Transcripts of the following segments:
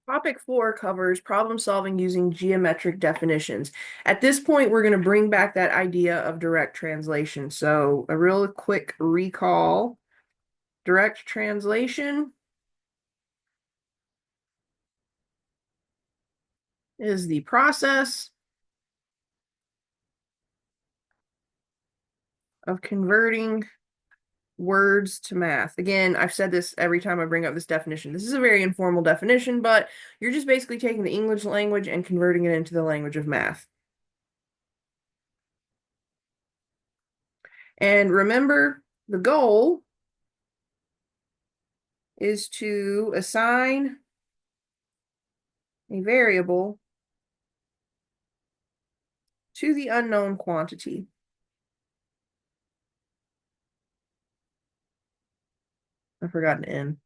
Topic 4 covers problem solving using geometric definitions. At this point, we're going to bring back that idea of direct translation. So, a real quick recall. Direct translation is the process of converting words to math. Again, I've said this every time I bring up this definition. This is a very informal definition, but you're just basically taking the English language and converting it into the language of math. And remember, the goal is to assign a variable to the unknown quantity. I forgot an N.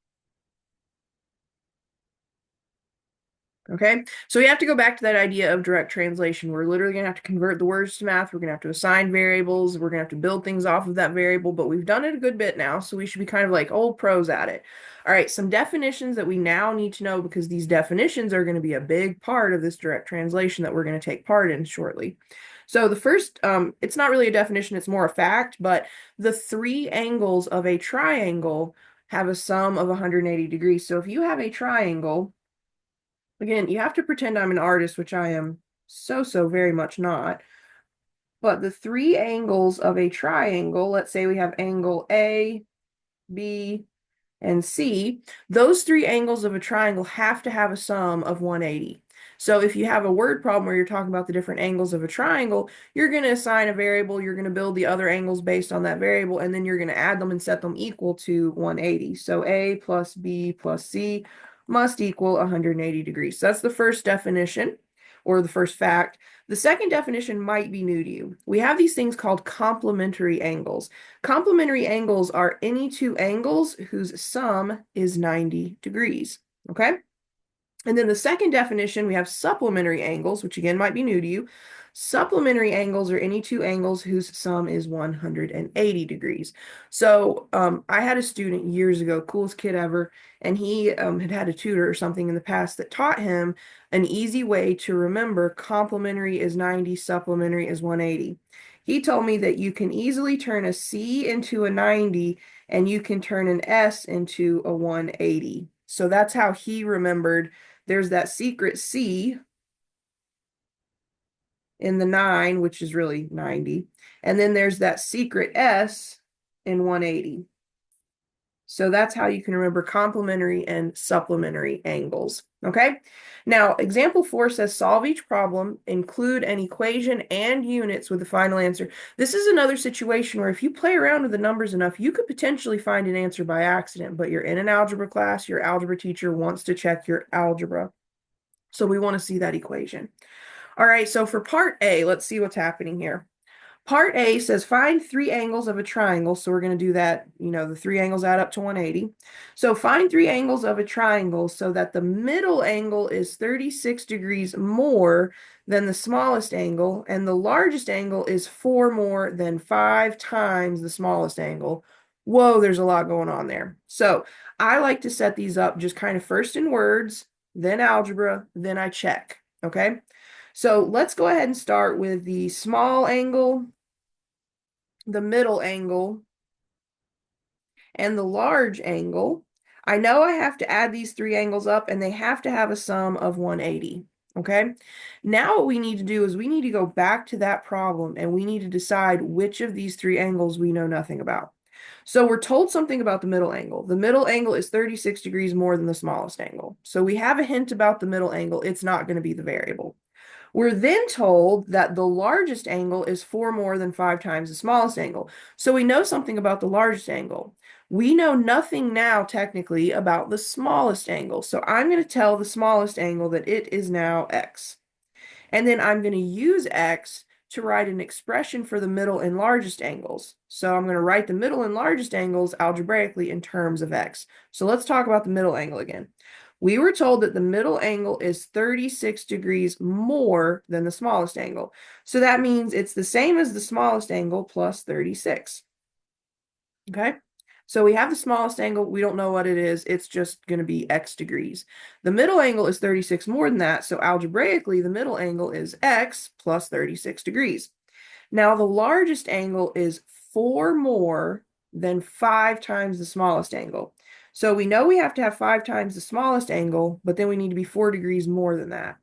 Okay, so we have to go back to that idea of direct translation. We're literally going to have to convert the words to math. We're going to have to assign variables. We're going to have to build things off of that variable, but we've done it a good bit now, so we should be kind of like old pros at it. All right, some definitions that we now need to know because these definitions are going to be a big part of this direct translation that we're going to take part in shortly. So the first, it's not really a definition, it's more a fact, but the three angles of a triangle have a sum of 180 degrees. So if you have a triangle, again, you have to pretend I'm an artist, which I am so very much not. But the three angles of a triangle, let's say we have angle A, B, and C, those three angles of a triangle have to have a sum of 180. So if you have a word problem where you're talking about the different angles of a triangle, you're going to assign a variable, you're going to build the other angles based on that variable, and then you're going to add them and set them equal to 180. So A plus B plus C must equal 180 degrees. So that's the first definition or the first fact. The second definition might be new to you. We have these things called complementary angles. Complementary angles are any two angles whose sum is 90 degrees. Okay? And then the second definition, we have supplementary angles, which again might be new to you. Supplementary angles are any two angles whose sum is 180 degrees. So I had a student years ago, coolest kid ever, and he had a tutor or something in the past that taught him an easy way to remember complementary is 90, supplementary is 180. He told me that you can easily turn a C into a 90 and you can turn an S into a 180. So that's how he remembered there's that secret C in the 9, which is really 90. And then there's that secret S in 180. So that's how you can remember complementary and supplementary angles. Okay. Now, example 4 says solve each problem, include an equation and units with the final answer. This is another situation where if you play around with the numbers enough, you could potentially find an answer by accident, but you're in an algebra class, your algebra teacher wants to check your algebra. So we want to see that equation. All right, so for part A, let's see what's happening here. Part A says find three angles of a triangle. So we're going to do that, the three angles add up to 180. So find three angles of a triangle so that the middle angle is 36 degrees more than the smallest angle, and the largest angle is 4 more than 5 times the smallest angle. Whoa, there's a lot going on there. So I like to set these up just kind of first in words, then algebra, then I check. Okay. So let's go ahead and start with the small angle, the middle angle, and the large angle. I know I have to add these three angles up and they have to have a sum of 180. Okay. Now what we need to do is we need to go back to that problem and we need to decide which of these three angles we know nothing about. So we're told something about the middle angle. The middle angle is 36 degrees more than the smallest angle. So we have a hint about the middle angle. It's not going to be the variable. We're then told that the largest angle is 4 more than 5 times the smallest angle. So we know something about the largest angle. We know nothing now technically about the smallest angle. So I'm going to tell the smallest angle that it is now x. And then I'm going to use x to write an expression for the middle and largest angles. So I'm going to write the middle and largest angles algebraically in terms of x. So let's talk about the middle angle again. We were told that the middle angle is 36 degrees more than the smallest angle. So that means it's the same as the smallest angle plus 36. Okay? So we have the smallest angle. We don't know what it is. It's just going to be x degrees. The middle angle is 36 more than that. So algebraically, the middle angle is x plus 36 degrees. Now, the largest angle is 4 more than 5 times the smallest angle. So we know we have to have 5 times the smallest angle, but then we need to be 4 degrees more than that.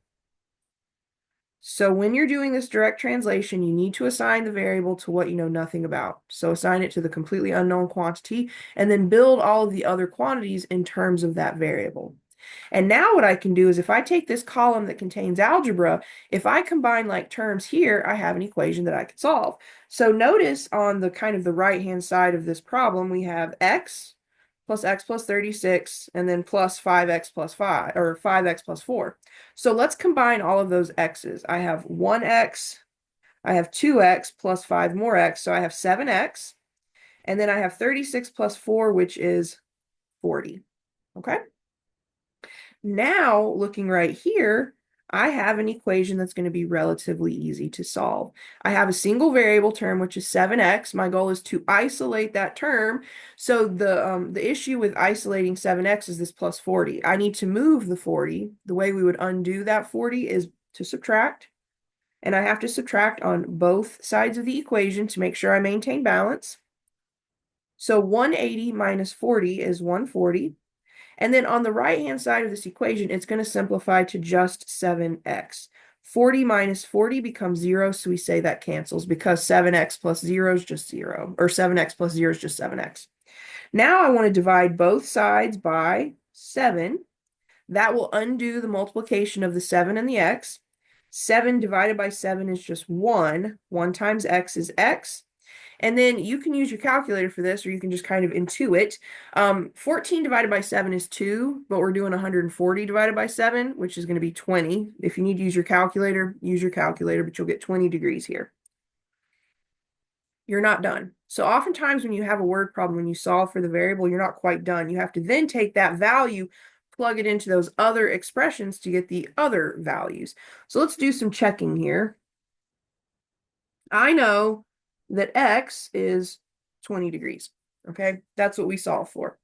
So when you're doing this direct translation, you need to assign the variable to what you know nothing about. So assign it to the completely unknown quantity, and then build all of the other quantities in terms of that variable. And now what I can do is if I take this column that contains algebra, if I combine like terms here, I have an equation that I can solve. So notice on the kind of the right-hand side of this problem, we have x plus 36, and then plus 5x plus 5, or 5x plus 4. So let's combine all of those x's. I have 1x, I have 2x plus 5 more x, so I have 7x, and then I have 36 plus 4, which is 40. Okay? Now, looking right here, I have an equation that's going to be relatively easy to solve. I have a single variable term, which is 7x. My goal is to isolate that term. So the issue with isolating 7x is this plus 40. I need to move the 40. The way we would undo that 40 is to subtract. And I have to subtract on both sides of the equation to make sure I maintain balance. So 180 minus 40 is 140. And then on the right-hand side of this equation, it's going to simplify to just 7x. 40 minus 40 becomes 0, so we say that cancels because 7x plus 0 is just 0, or 7x plus 0 is just 7x. Now I want to divide both sides by 7. That will undo the multiplication of the 7 and the x. 7 divided by 7 is just 1. 1 times x is x. And then you can use your calculator for this, or you can just kind of intuit. 14 divided by 7 is 2, but we're doing 140 divided by 7, which is going to be 20. If you need to use your calculator, use your calculator, but you'll get 20 degrees here. You're not done. So oftentimes when you have a word problem, when you solve for the variable, you're not quite done. You have to then take that value, plug it into those other expressions to get the other values. So let's do some checking here. I know that x is 20 degrees. Okay, that's what we solve for.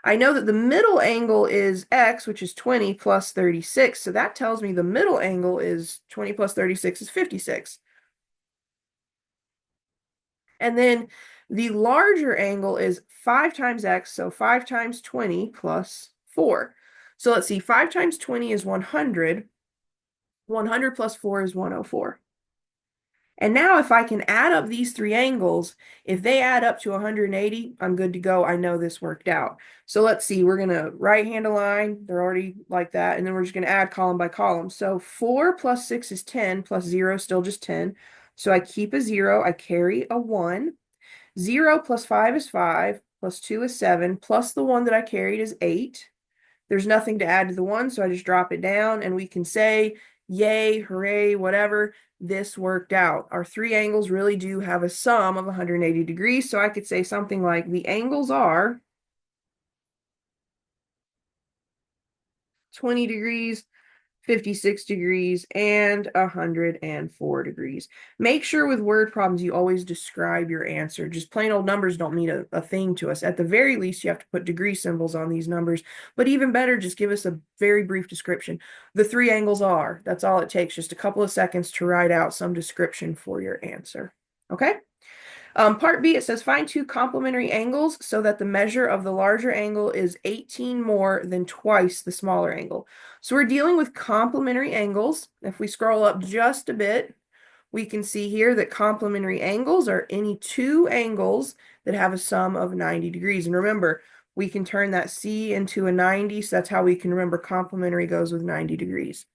I know that the middle angle is x, which is 20 plus 36. So that tells me the middle angle is 20 plus 36 is 56. And then the larger angle is 5 times x, so 5 times 20 plus 4. So let's see, 5 times 20 is 100. 100 plus 4 is 104. And now if I can add up these three angles, if they add up to 180, I'm good to go. I know this worked out. So let's see, we're going to right-hand align. They're already like that. And then we're just going to add column by column. So 4 plus 6 is 10, plus 0 is still just 10. So I keep a 0, I carry a 1. 0 plus 5 is 5, plus 2 is 7, plus the 1 that I carried is 8. There's nothing to add to the 1, so I just drop it down, and we can say, yay, hooray, whatever, this worked out. Our three angles really do have a sum of 180 degrees, so I could say something like the angles are 20 degrees, 56 degrees, and 104 degrees. Make sure with word problems you always describe your answer. Just plain old numbers don't mean a thing to us. At the very least, you have to put degree symbols on these numbers. But even better, just give us a very brief description. The three angles are. That's all it takes, just a couple of seconds to write out some description for your answer. Okay? Part B, it says find two complementary angles so that the measure of the larger angle is 18 more than twice the smaller angle. So we're dealing with complementary angles. If we scroll up just a bit, we can see here that complementary angles are any two angles that have a sum of 90 degrees. And remember, we can turn that C into a 90, so that's how we can remember complementary goes with 90 degrees.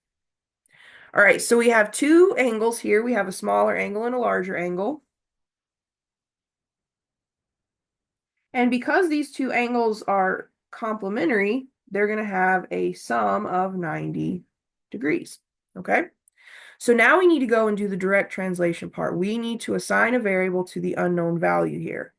All right, so we have two angles here. We have a smaller angle and a larger angle. And because these two angles are complementary, they're going to have a sum of 90 degrees. Okay? So now we need to go and do the direct translation part. We need to assign a variable to the unknown value here.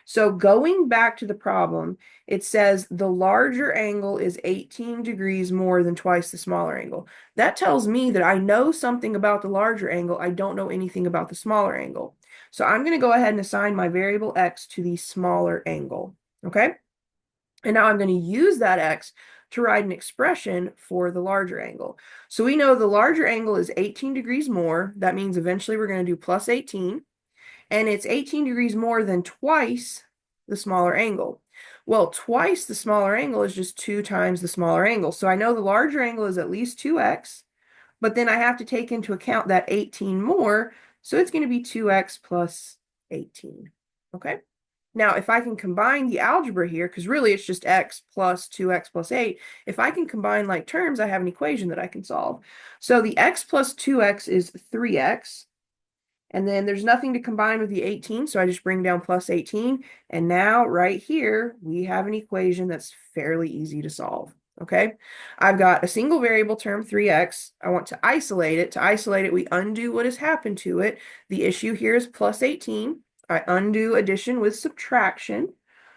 So going back to the problem, it says the larger angle is 18 degrees more than twice the smaller angle. That tells me that I know something about the larger angle. I don't know anything about the smaller angle. So I'm going to go ahead and assign my variable x to the smaller angle. Okay. And now I'm going to use that x to write an expression for the larger angle. So we know the larger angle is 18 degrees more. That means eventually we're going to do plus 18. And it's 18 degrees more than twice the smaller angle. Well, twice the smaller angle is just 2 times the smaller angle. So I know the larger angle is at least 2x, but then I have to take into account that 18 more. So it's going to be 2x plus 18. Okay. Now, if I can combine the algebra here, because really it's just x plus 2x plus 8, if I can combine like terms, I have an equation that I can solve. So the x plus 2x is 3x. And then there's nothing to combine with the 18, so I just bring down plus 18. And now right here, we have an equation that's fairly easy to solve. Okay, I've got a single variable term, 3x. I want to isolate it. To isolate it, we undo what has happened to it. The issue here is plus 18. I undo addition with subtraction.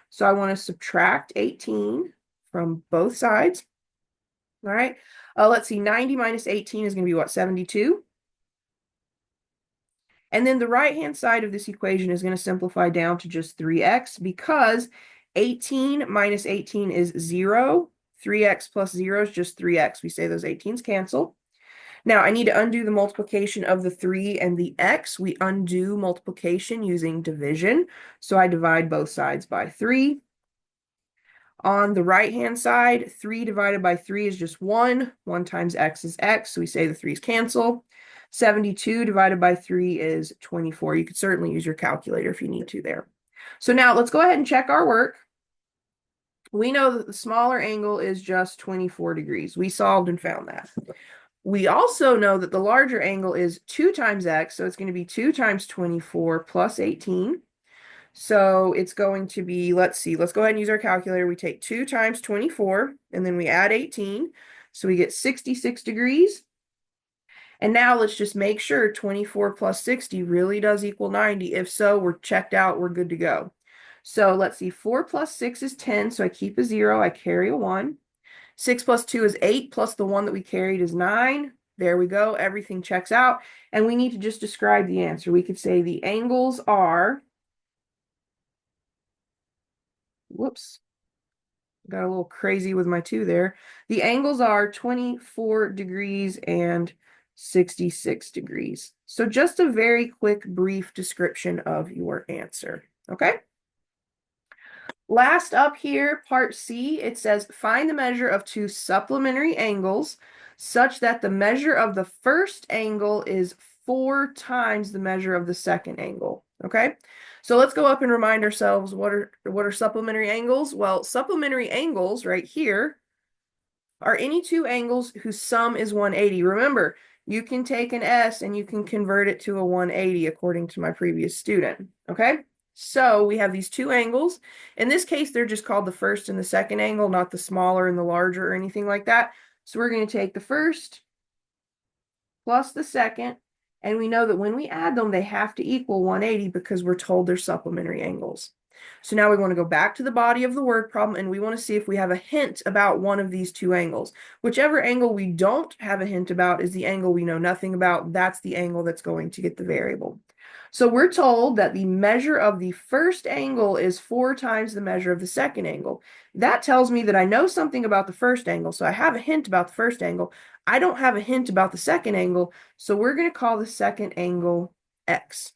So I want to subtract 18 from both sides. All right, let's see, 90 minus 18 is going to be what, 72? And then the right-hand side of this equation is going to simplify down to just 3x because 18 minus 18 is 0. 3x plus 0 is just 3x. We say those 18s cancel. Now, I need to undo the multiplication of the 3 and the x. We undo multiplication using division. So I divide both sides by 3. On the right-hand side, 3 divided by 3 is just 1. 1 times x is x, so we say the 3's cancel. 72 divided by 3 is 24. You could certainly use your calculator if you need to there. So now let's go ahead and check our work. We know that the smaller angle is just 24 degrees. We solved and found that. We also know that the larger angle is 2 times x, so it's going to be 2 times 24 plus 18. So it's going to be, let's see, let's go ahead and use our calculator. We take 2 times 24, and then we add 18. So we get 66 degrees. And now let's just make sure 24 plus 60 really does equal 90. If so, we're checked out, we're good to go. So let's see, 4 plus 6 is 10, so I keep a 0, I carry a 1. 6 plus 2 is 8, plus the 1 that we carried is 9. There we go, everything checks out. And we need to just describe the answer. We could say the angles are, whoops, got a little crazy with my 2 there. The angles are 24 degrees and 66 degrees. So just a very quick, brief description of your answer. Okay. Last up here, part C, it says find the measure of 2 supplementary angles such that the measure of the first angle is 4 times the measure of the second angle. Okay, so let's go up and remind ourselves what are supplementary angles? Well, supplementary angles right here are any two angles whose sum is 180. Remember, you can take an S and you can convert it to a 180 according to my previous student. Okay, so we have these two angles. In this case, they're just called the first and the second angle, not the smaller and the larger or anything like that. So we're going to take the first plus the second, and we know that when we add them, they have to equal 180 because we're told they're supplementary angles. So now we want to go back to the body of the word problem, and we want to see if we have a hint about one of these two angles. Whichever angle we don't have a hint about is the angle we know nothing about. That's the angle that's going to get the variable. So we're told that the measure of the first angle is 4 times the measure of the second angle. That tells me that I know something about the first angle, so I have a hint about the first angle. I don't have a hint about the second angle, so we're going to call the second angle x.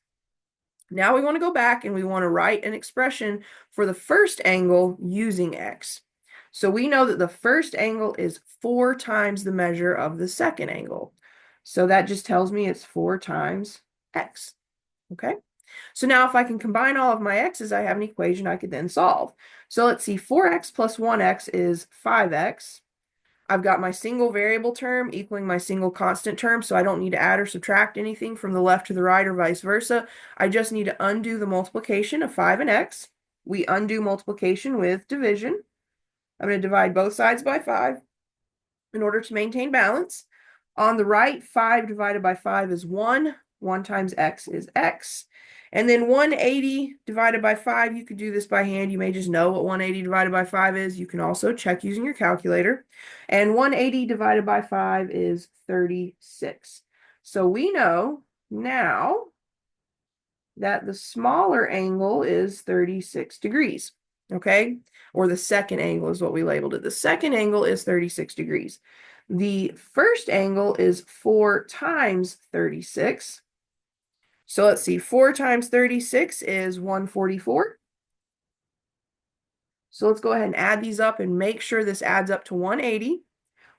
Now we want to go back and we want to write an expression for the first angle using x. So we know that the first angle is 4 times the measure of the second angle. So that just tells me it's 4 times x. Okay, so now if I can combine all of my x's, I have an equation I could then solve. So let's see, 4x plus 1x is 5x. I've got my single variable term equaling my single constant term, so I don't need to add or subtract anything from the left to the right or vice versa. I just need to undo the multiplication of 5 and x. We undo multiplication with division. I'm going to divide both sides by 5 in order to maintain balance. On the right, 5 divided by 5 is 1. 1 times x is x. And then 180 divided by 5, you could do this by hand. You may just know what 180 divided by 5 is. You can also check using your calculator. And 180 divided by 5 is 36. So we know now that the smaller angle is 36 degrees. okay? Or the second angle is what we labeled it. The second angle is 36 degrees. The first angle is 4 times 36. So let's see, 4 times 36 is 144. So let's go ahead and add these up and make sure this adds up to 180.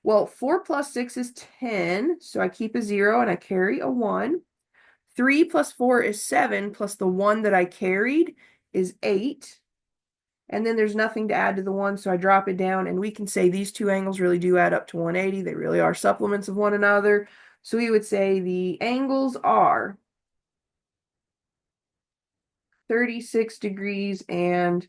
Well, 4 plus 6 is 10, so I keep a 0 and I carry a 1. 3 plus 4 is 7, plus the 1 that I carried is 8. And then there's nothing to add to the 1, so I drop it down, and we can say these two angles really do add up to 180. They really are supplements of one another. So we would say the angles are 36 degrees and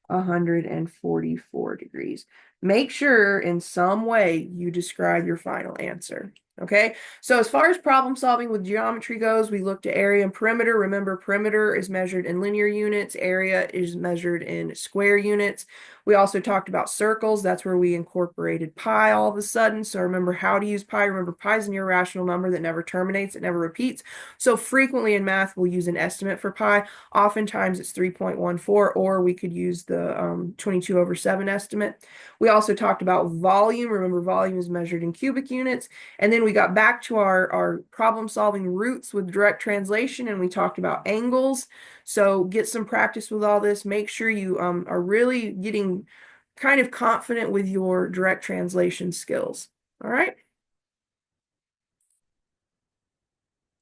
144 degrees. Make sure in some way you describe your final answer. Okay, so as far as problem solving with geometry goes, we looked at area and perimeter. Remember, perimeter is measured in linear units, area is measured in square units. We also talked about circles. That's where we incorporated pi all of a sudden. So remember how to use pi. Remember, pi is an irrational number that never terminates, it never repeats. So frequently in math, we'll use an estimate for pi. Oftentimes it's 3.14, or we could use the 22/7 estimate. We also talked about volume. Remember, volume is measured in cubic units. And then we got back to our problem solving roots with direct translation, and we talked about angles. So get some practice with all this. Make sure you are really getting kind of confident with your direct translation skills. All right.